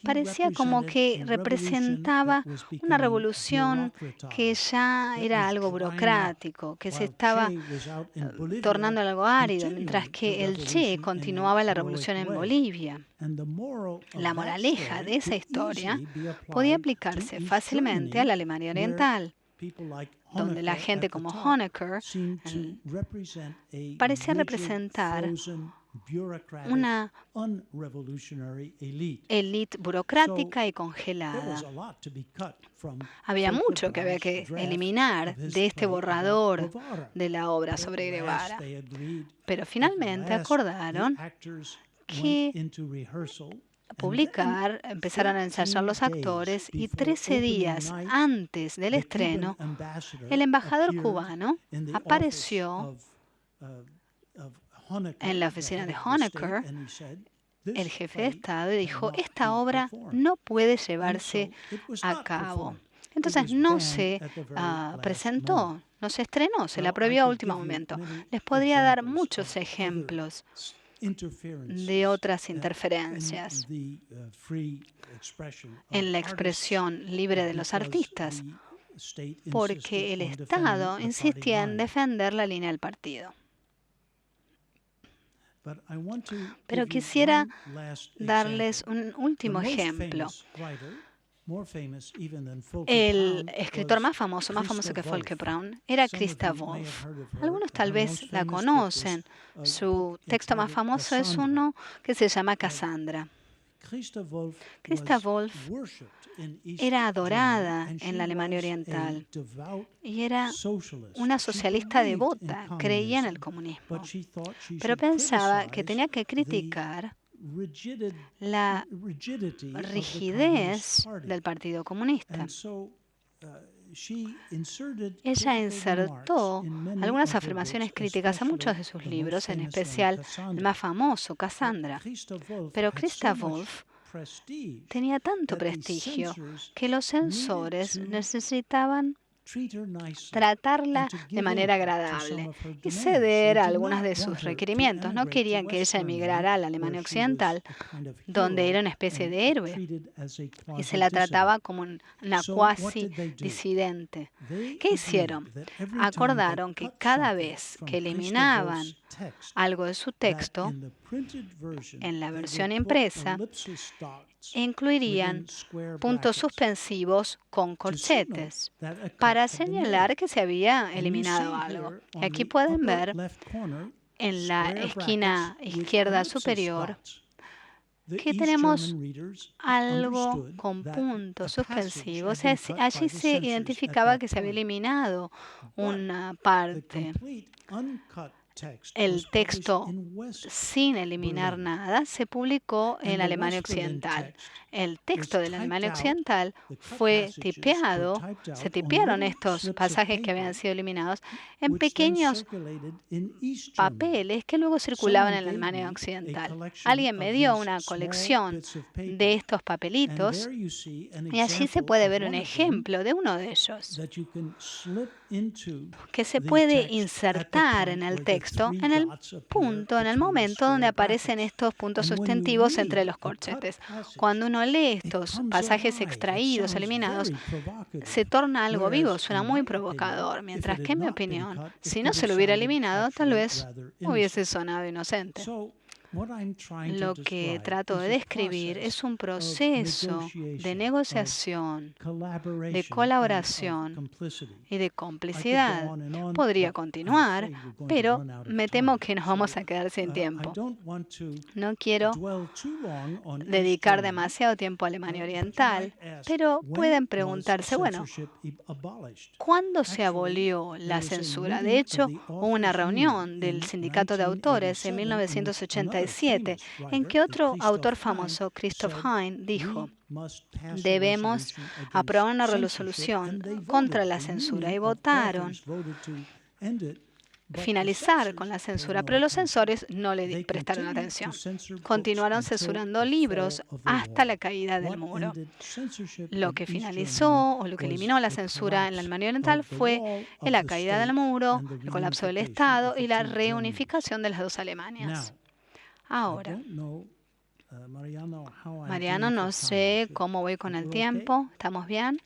parecía como que representaba una revolución que ya era algo burocrático, que se estaba tornando en algo árido, mientras que el Che continuaba la revolución en Bolivia. La moraleja de esa historia podía aplicarse fácilmente a la Alemania Oriental, donde la gente como Honecker parecía representar una élite burocrática y congelada. Había mucho que había que eliminar de este borrador de la obra sobre Guevara. Pero finalmente acordaron que empezaron a ensayar los actores y 13 días antes del estreno, el embajador cubano apareció en la oficina de Honecker, el jefe de Estado, y dijo: esta obra no puede llevarse a cabo. Entonces no se presentó, no se estrenó, se la prohibió a último momento. Les podría dar muchos ejemplos de otras interferencias en la expresión libre de los artistas, porque el Estado insistía en defender la línea del partido. Pero quisiera darles un último ejemplo. El escritor más famoso que Volker Braun, era Christa Wolf. Algunos tal vez la conocen. Su texto más famoso es uno que se llama Cassandra. Christa Wolf era adorada en la Alemania Oriental y era una socialista devota, creía en el comunismo, pero pensaba que tenía que criticar la rigidez del Partido Comunista. Ella insertó algunas afirmaciones críticas a muchos de sus libros, en especial el más famoso, Cassandra. Pero Christa Wolf tenía tanto prestigio que los censores necesitaban tratarla de manera agradable y ceder a algunos de sus requerimientos. No querían que ella emigrara a la Alemania Occidental, donde era una especie de héroe, y se la trataba como una cuasi disidente. ¿Qué hicieron? Acordaron que cada vez que eliminaban algo de su texto, en la versión impresa, incluirían puntos suspensivos con corchetes para señalar que se había eliminado algo. Y aquí pueden ver en la esquina izquierda superior que tenemos algo con puntos suspensivos. Allí se identificaba que se había eliminado una parte. El texto, sin eliminar nada, se publicó en la Alemania Occidental. El texto de la Alemania Occidental fue tipeado, se tipearon estos pasajes que habían sido eliminados en pequeños papeles que luego circulaban en la Alemania Occidental. Alguien me dio una colección de estos papelitos y allí se puede ver un ejemplo de uno de ellos, que se puede insertar en el texto en el momento donde aparecen estos puntos sustantivos entre los corchetes. Cuando uno lee estos pasajes extraídos, eliminados, se torna algo vivo, suena muy provocador, mientras que, en mi opinión, si no se lo hubiera eliminado, tal vez hubiese sonado inocente. Lo que trato de describir es un proceso de negociación, de colaboración y de complicidad. Podría continuar, pero me temo que nos vamos a quedar sin tiempo. No quiero dedicar demasiado tiempo a Alemania Oriental, pero pueden preguntarse, bueno, ¿cuándo se abolió la censura? De hecho, hubo una reunión del Sindicato de Autores en 1987 en que otro autor famoso, Christoph Hein, dijo: debemos aprobar una resolución contra la censura, y votaron finalizar con la censura, pero los censores no le prestaron atención. Continuaron censurando libros hasta la caída del muro. Lo que finalizó o lo que eliminó la censura en la Alemania Oriental fue la caída del muro, el colapso del Estado y la reunificación de las dos Alemanias. Ahora, Mariano, no sé cómo voy con el tiempo. ¿Estamos bien?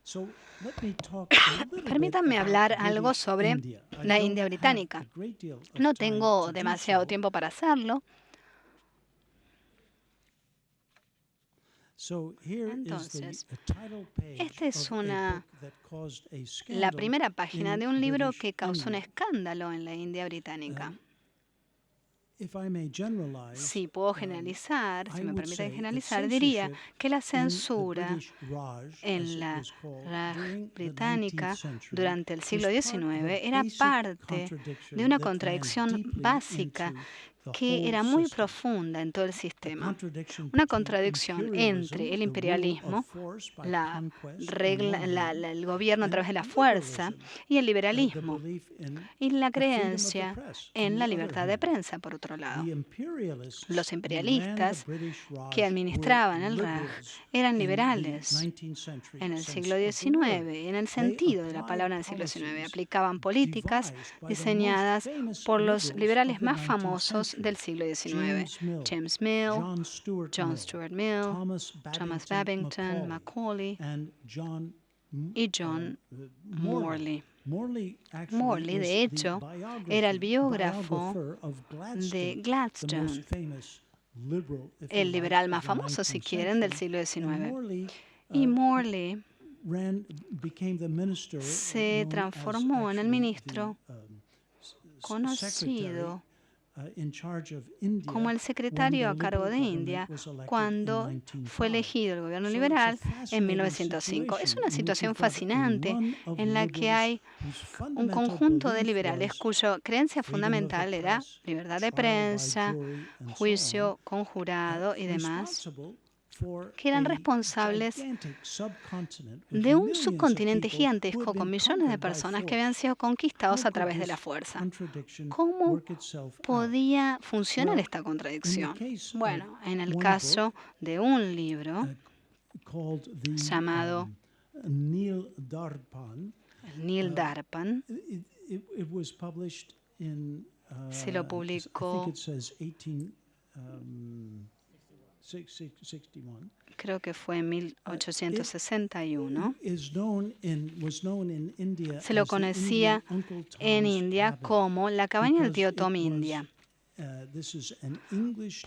Permítanme hablar algo sobre la India británica. No tengo demasiado tiempo para hacerlo. Entonces, esta es la primera página de un libro que causó un escándalo en la India británica. Si puedo generalizar, si me permiten generalizar, diría que la censura en la Raj británica durante el siglo XIX era parte de una contradicción básica que era muy profunda en todo el sistema. Una contradicción entre el imperialismo, el gobierno a través de la fuerza, y el liberalismo, y la creencia en la libertad de prensa, por otro lado. Los imperialistas que administraban el Raj eran liberales en el siglo XIX, en el sentido de la palabra en el siglo XIX. Aplicaban políticas diseñadas por los liberales más famosos del siglo XIX. James Mill, John Stuart Mill, Thomas Babington, Macaulay y John Morley. Morley, de hecho, era el biógrafo de Gladstone, el liberal más famoso, si quieren, del siglo XIX. Y Morley se transformó en el ministro conocido como el secretario a cargo de India cuando fue elegido el gobierno liberal en 1905. Es una situación fascinante en la que hay un conjunto de liberales cuya creencia fundamental era libertad de prensa, juicio conjurado y demás, que eran responsables de un subcontinente gigantesco con millones de personas que habían sido conquistados a través de la fuerza. ¿Cómo podía funcionar esta contradicción? Bueno, en el caso de un libro llamado Neil Darpan, se lo publicó, creo que fue en 1861. Se lo conocía en India como La cabaña del tío Tom India,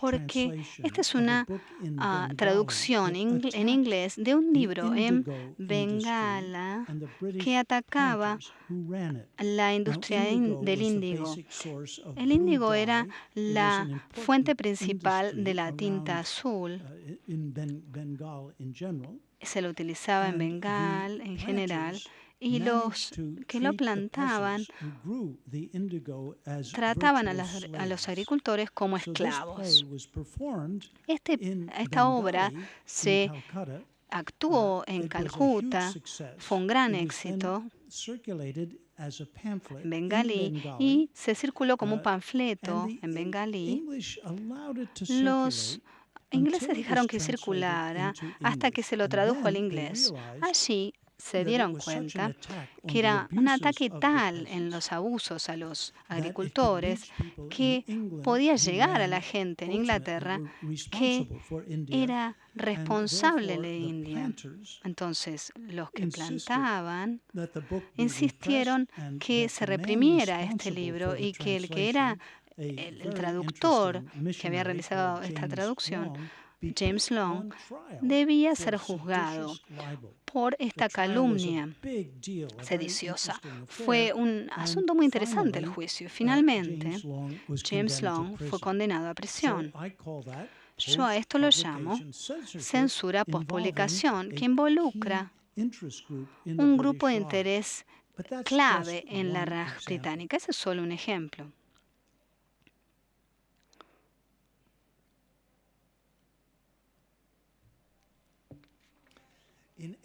porque esta es una traducción en inglés de un libro en Bengala que atacaba la industria del índigo. El índigo era la fuente principal de la tinta azul. Se lo utilizaba en Bengal en general, y los que lo plantaban trataban a los agricultores como esclavos. Esta obra se actuó en Calcuta, fue un gran éxito en bengalí y se circuló como un panfleto en bengalí. Los ingleses dejaron que circulara hasta que se lo tradujo al inglés. Allí se dieron cuenta que era un ataque tal en los abusos a los agricultores que podía llegar a la gente en Inglaterra que era responsable de India. Entonces, los que plantaban insistieron que se reprimiera este libro y que el que era el traductor que había realizado esta traducción, James Long, debía ser juzgado por esta calumnia sediciosa. Fue un asunto muy interesante el juicio. Finalmente, James Long fue condenado a prisión. Yo a esto lo llamo censura postpublicación, que involucra un grupo de interés clave en la Raj británica. Ese es solo un ejemplo. En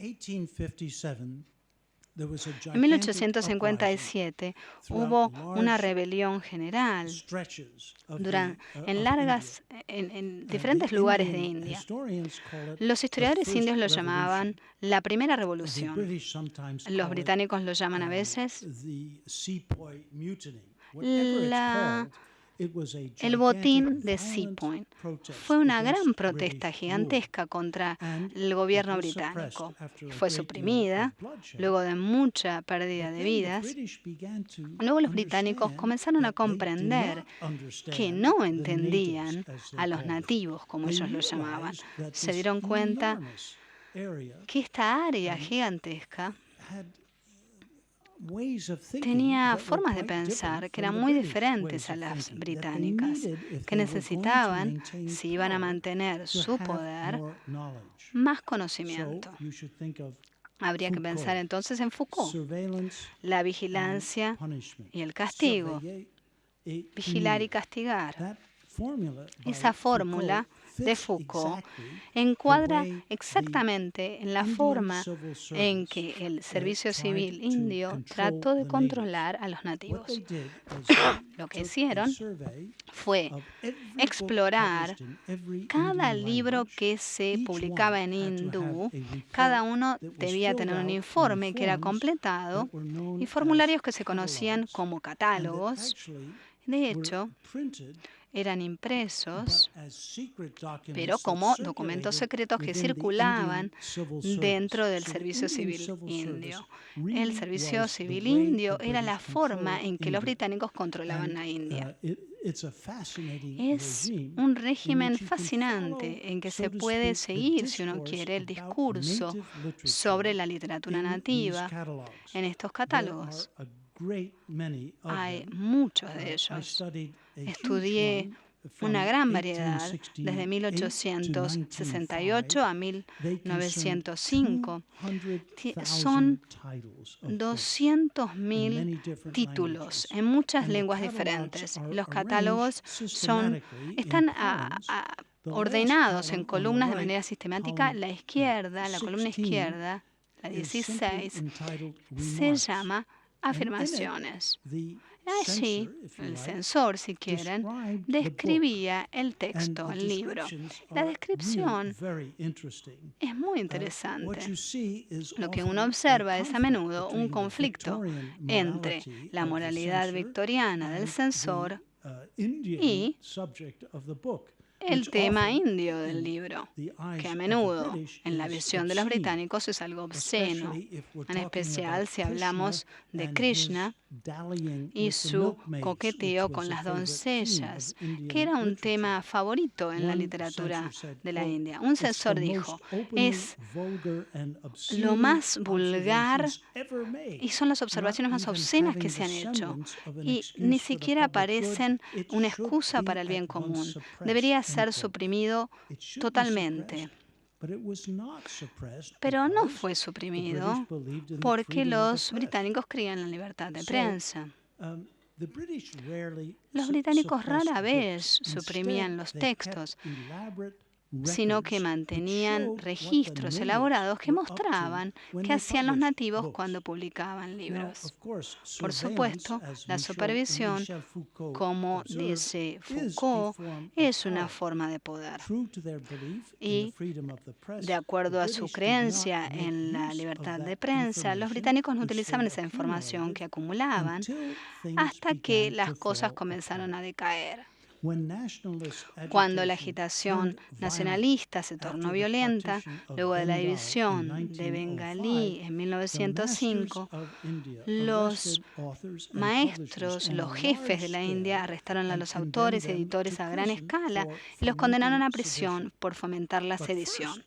1857 hubo una rebelión general en diferentes lugares de India. Los historiadores indios lo llamaban la primera revolución. Los británicos lo llaman a veces el botín de Seapoint. Fue una gran protesta gigantesca contra el gobierno británico. Fue suprimida luego de mucha pérdida de vidas. Luego los británicos comenzaron a comprender que no entendían a los nativos, como ellos lo llamaban. Se dieron cuenta que esta área gigantesca tenía formas de pensar que eran muy diferentes a las británicas, que necesitaban, si iban a mantener su poder, más conocimiento. Habría que pensar entonces en Foucault, la vigilancia y el castigo, vigilar y castigar. Esa fórmula de Foucault encuadra exactamente en la forma en que el servicio civil indio trató de controlar a los nativos. Lo que hicieron fue explorar cada libro que se publicaba en hindú. Cada uno debía tener un informe que era completado y formularios que se conocían como catálogos. De hecho, eran impresos, pero como documentos secretos que circulaban dentro del servicio civil indio. El servicio civil indio era la forma en que los británicos controlaban la India. Es un régimen fascinante en que se puede seguir, si uno quiere, el discurso sobre la literatura nativa en estos catálogos. Hay muchos de ellos. Estudié una gran variedad desde 1868 a 1905. Son 200.000 títulos en muchas lenguas diferentes. Los catálogos están ordenados en columnas de manera sistemática. La columna izquierda, la 16, se llama afirmaciones. Allí, el censor, si quieren, describía el texto, el libro. La descripción es muy interesante. Lo que uno observa es a menudo un conflicto entre la moralidad victoriana del censor y el tema indio del libro, que a menudo, en la visión de los británicos, es algo obsceno, en especial si hablamos de Krishna y su coqueteo con las doncellas, que era un tema favorito en la literatura de la India. Un censor dijo, es lo más vulgar y son las observaciones más obscenas que se han hecho y ni siquiera parecen una excusa para el bien común. Debería ser suprimido totalmente. Pero no fue suprimido porque los británicos creían en la libertad de prensa. Los británicos rara vez suprimían los textos, sino que mantenían registros elaborados que mostraban qué hacían los nativos cuando publicaban libros. Por supuesto, la supervisión, como dice Foucault, es una forma de poder. Y, de acuerdo a su creencia en la libertad de prensa, los británicos no utilizaban esa información que acumulaban hasta que las cosas comenzaron a decaer. Cuando la agitación nacionalista se tornó violenta, luego de la división de Bengalí en 1905, los maestros, los jefes de la India arrestaron a los autores y editores a gran escala y los condenaron a prisión por fomentar la sedición.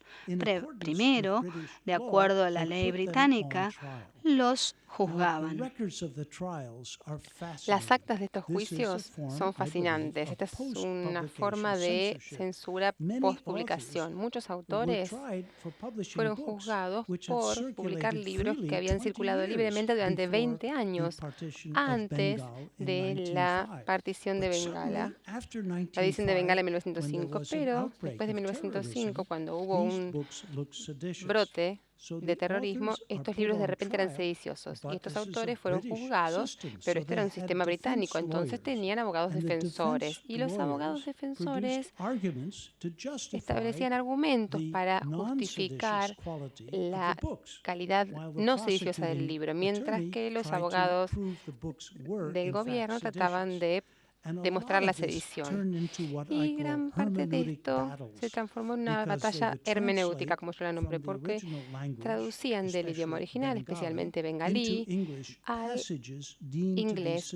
Primero, de acuerdo a la ley británica, los juzgaban. Las actas de estos juicios son fascinantes. Esta es una forma de censura post-publicación. Muchos autores fueron juzgados por publicar libros que habían circulado libremente durante 20 años antes de la partición de Bengala, la división de Bengala en 1905. Pero después de 1905, cuando hubo un brote de terrorismo, estos libros de repente eran sediciosos y estos autores fueron juzgados, pero este era un sistema británico, entonces tenían abogados defensores y los abogados defensores establecían argumentos para justificar la calidad no sediciosa del libro, mientras que los abogados del gobierno trataban de demostrar la sedición. Y gran parte de esto se transformó en una batalla hermenéutica, como yo la nombré, porque traducían del idioma original, especialmente bengalí, al inglés,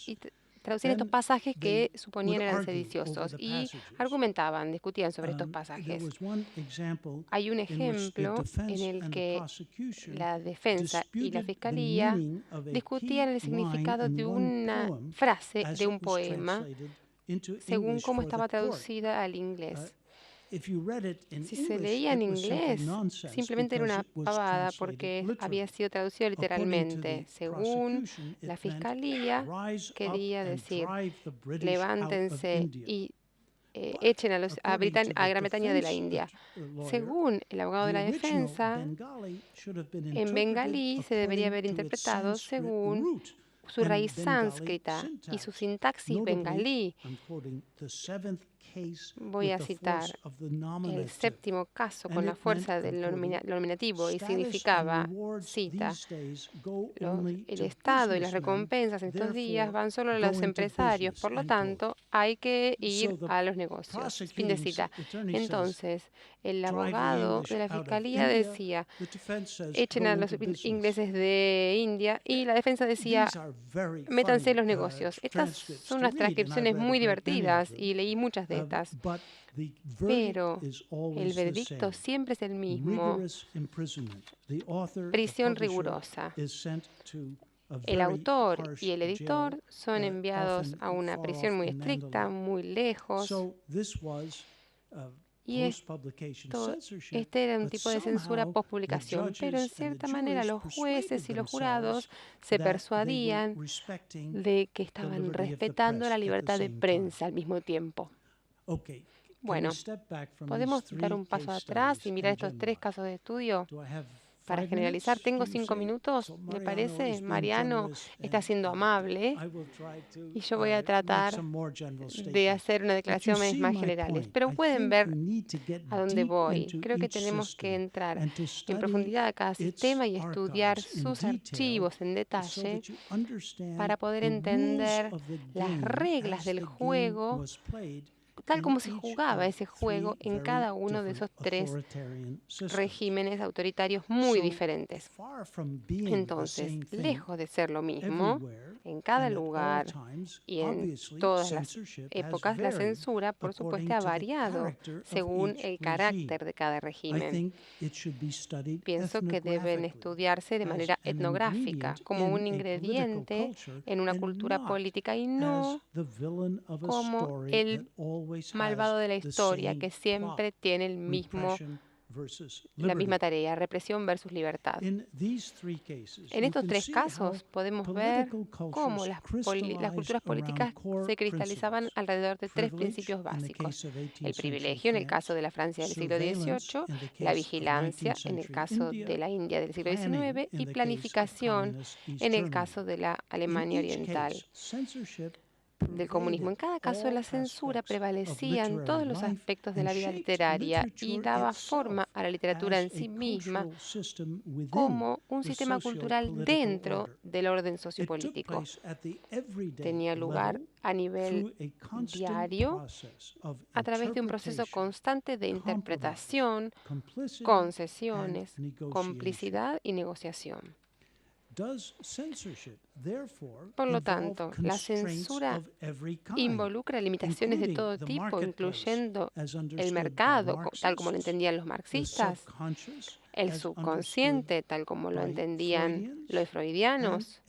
y traducían estos pasajes que suponían eran sediciosos y argumentaban, discutían sobre estos pasajes. Hay un ejemplo en el que la defensa y la fiscalía discutían el significado de una frase de un poema según cómo estaba traducida al inglés. Si se leía en inglés, simplemente era una pavada porque había sido traducido literalmente. Según la fiscalía, quería decir, levántense y echen a Gran Bretaña de la India. Según el abogado de la defensa, en bengalí se debería haber interpretado según su raíz sánscrita y su sintaxis bengalí. Voy a citar el séptimo caso con la fuerza del nominativo y significaba, cita, el Estado y las recompensas en estos días van solo a los empresarios, por lo tanto hay que ir a los negocios. Fin de cita. Entonces, el abogado de la fiscalía decía, echen a los ingleses de India, y la defensa decía, métanse en los negocios. Estas son unas transcripciones muy divertidas y leí muchas de estas. Pero el veredicto siempre es el mismo: prisión rigurosa. El autor y el editor son enviados a una prisión muy estricta, muy lejos. Y este era un tipo de censura post-publicación, pero en cierta manera los jueces y los jurados se persuadían de que estaban respetando la libertad de prensa al mismo tiempo. Bueno, ¿podemos dar un paso atrás y mirar estos 3 casos de estudio? Para generalizar, tengo 5 minutos, me parece. Mariano está siendo amable y yo voy a tratar de hacer una declaración más generales. Pero pueden ver a dónde voy. Creo que tenemos que entrar en profundidad a cada sistema y estudiar sus archivos en detalle para poder entender las reglas del juego, tal como se jugaba ese juego en cada uno de esos 3 regímenes autoritarios muy diferentes. Entonces, lejos de ser lo mismo, en cada lugar y en todas las épocas, la censura, por supuesto, ha variado según el carácter de cada régimen. Pienso que deben estudiarse de manera etnográfica, como un ingrediente en una cultura política y no como el malvado de la historia, que siempre tiene la misma tarea: represión versus libertad. En estos 3 casos podemos ver cómo las culturas políticas se cristalizaban alrededor de 3 principios básicos: el privilegio en el caso de la Francia del siglo XVIII, la vigilancia en el caso de la India del siglo XIX y planificación en el caso de la Alemania oriental del comunismo. En cada caso, la censura prevalecía en todos los aspectos de la vida literaria y daba forma a la literatura en sí misma como un sistema cultural dentro del orden sociopolítico. Tenía lugar a nivel diario a través de un proceso constante de interpretación, concesiones, complicidad y negociación. Por lo tanto, la censura involucra limitaciones de todo tipo, incluyendo el mercado, tal como lo entendían los marxistas, el subconsciente, tal como lo entendían los freudianos,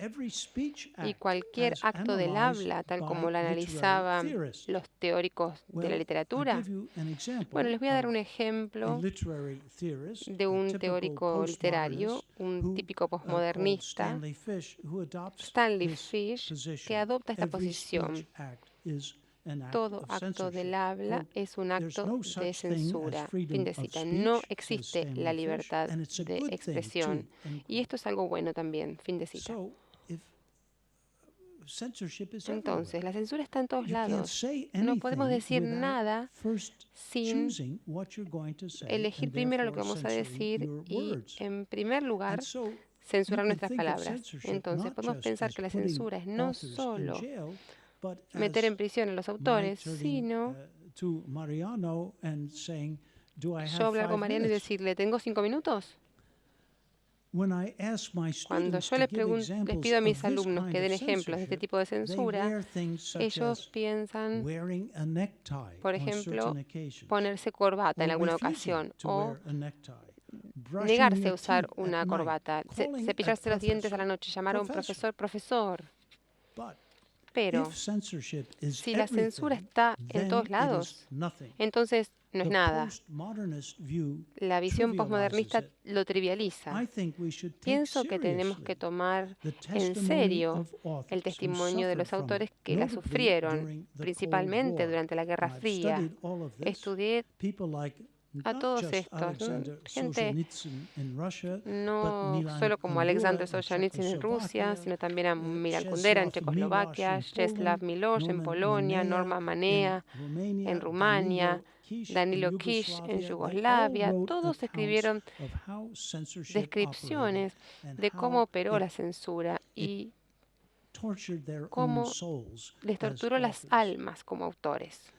y cualquier acto del habla, tal como lo analizaban los teóricos de la literatura. Bueno, les voy a dar un ejemplo de un teórico literario, un típico posmodernista, Stanley Fish, que adopta esta posición: todo acto del habla es un acto de censura. Fin de cita. No existe la libertad de expresión. Y esto es algo bueno también. Fin de cita. Entonces, la censura está en todos lados. No podemos decir nada sin elegir primero lo que vamos a decir y, en primer lugar, censurar nuestras palabras. Entonces, podemos pensar que la censura es no solo meter en prisión a los autores, sino yo hablar con Mariano y decirle: ¿tengo 5 minutos? Cuando yo les pido a mis alumnos que den ejemplos de este tipo de censura, ellos piensan, por ejemplo, ponerse corbata en alguna ocasión o negarse a usar una corbata, cepillarse los dientes a la noche, llamar a un profesor. Pero si la censura está en todos lados, entonces no es nada. La visión postmodernista lo trivializa. Pienso que tenemos que tomar en serio el testimonio de los autores que la sufrieron, principalmente durante la Guerra Fría. Estudié a todos estos, gente no solo como Alexander Solzhenitsyn en Rusia, sino también a Milan Kundera en Checoslovaquia, Czeslaw Milosz en Polonia, Norma Manea en Rumania, Danilo Kish en Yugoslavia. Todos escribieron descripciones de cómo operó la censura y cómo les torturó las almas como autores.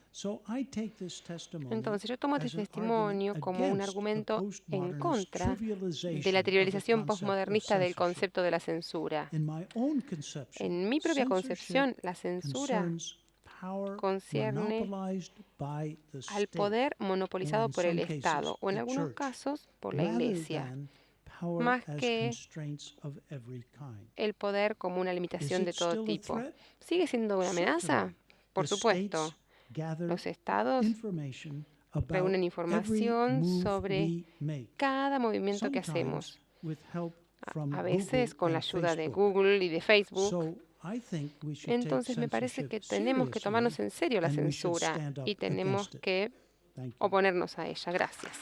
Entonces yo tomo este testimonio como un argumento en contra de la trivialización postmodernista del concepto de la censura. En mi propia concepción, la censura concierne al poder monopolizado por el Estado o en algunos casos por la Iglesia, más que el poder como una limitación de todo tipo. ¿Sigue siendo una amenaza? Por supuesto. Los estados reúnen información sobre cada movimiento que hacemos, a veces con la ayuda de Google y de Facebook. Entonces me parece que tenemos que tomarnos en serio la censura y tenemos que oponernos a ella. Gracias.